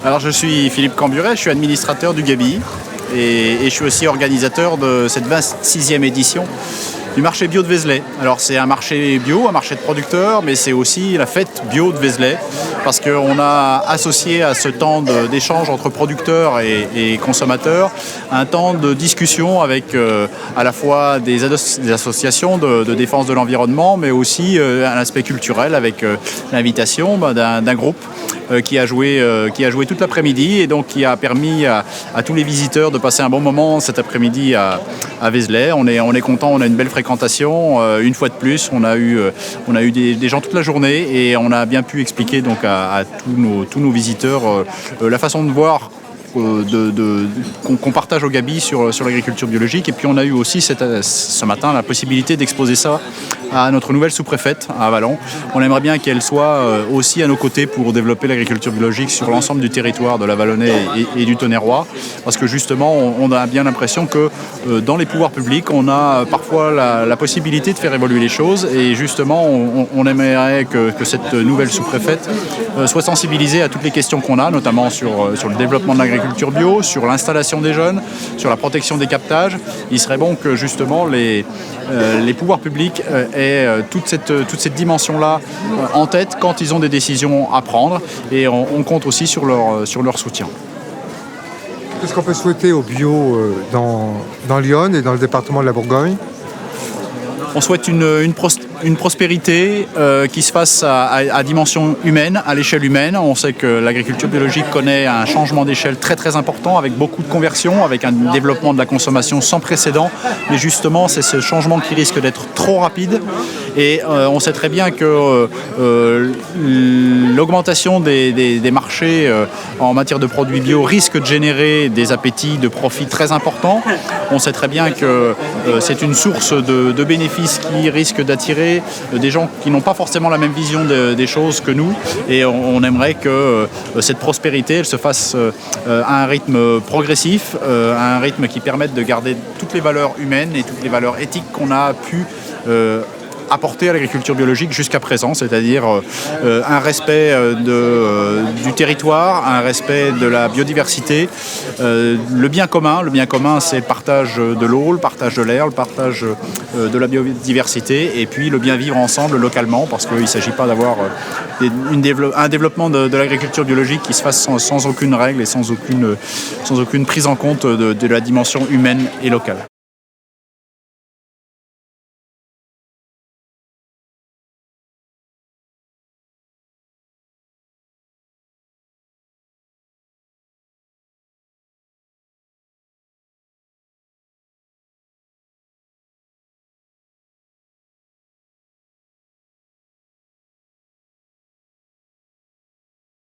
Alors je suis Philippe Camburet, je suis administrateur du Gabi et je suis aussi organisateur de cette 26e édition du marché bio de Vézelay. Alors c'est un marché bio, un marché de producteurs, mais c'est aussi la fête bio de Vézelay parce qu'on a associé à ce temps d'échange entre producteurs et consommateurs un temps de discussion avec à la fois des associations de défense de l'environnement, mais aussi un aspect culturel avec l'invitation d'un groupe qui a joué toute l'après-midi et donc qui a permis à tous les visiteurs de passer un bon moment cet après-midi à Vézelay. On est content, on a une belle fréquentation. Une fois de plus, on a eu des gens toute la journée et on a bien pu expliquer donc à tous nos visiteurs la façon de voir qu'on partage au Gabi sur l'agriculture biologique. Et puis on a eu aussi ce matin la possibilité d'exposer ça à notre nouvelle sous-préfète à Avallon. On aimerait bien qu'elle soit aussi à nos côtés pour développer l'agriculture biologique sur l'ensemble du territoire de l'Avallonnais et du Tonnerrois, parce que justement on a bien l'impression que dans les pouvoirs publics on a parfois la possibilité de faire évoluer les choses, et justement on aimerait que cette nouvelle sous-préfète soit sensibilisée à toutes les questions qu'on a, notamment sur le développement de l'agriculture bio, sur l'installation des jeunes, sur la protection des captages. Il serait bon que justement les pouvoirs publics aient toute cette dimension-là en tête quand ils ont des décisions à prendre, et on compte aussi sur leur soutien. Qu'est-ce qu'on peut souhaiter au bio dans Lyon et dans le département de la Bourgogne ? On souhaite une prospérité qui se fasse à dimension humaine, à l'échelle humaine. On sait que l'agriculture biologique connaît un changement d'échelle très très important, avec beaucoup de conversions, avec un développement de la consommation sans précédent. Mais justement, c'est ce changement qui risque d'être trop rapide. Et on sait très bien que l'augmentation des marchés en matière de produits bio risque de générer des appétits de profit très importants. On sait très bien que c'est une source de bénéfices qui risque d'attirer des gens qui n'ont pas forcément la même vision des choses que nous, et on aimerait que cette prospérité elle se fasse à un rythme progressif, à un rythme qui permette de garder toutes les valeurs humaines et toutes les valeurs éthiques qu'on a pu apporter à l'agriculture biologique jusqu'à présent, c'est-à-dire un respect du territoire, un respect de la biodiversité, le bien commun. Le bien commun, c'est le partage de l'eau, le partage de l'air, le partage de la biodiversité, et puis le bien vivre ensemble localement, parce qu'il ne s'agit pas d'avoir un développement de l'agriculture biologique qui se fasse sans aucune règle et sans aucune prise en compte de la dimension humaine et locale.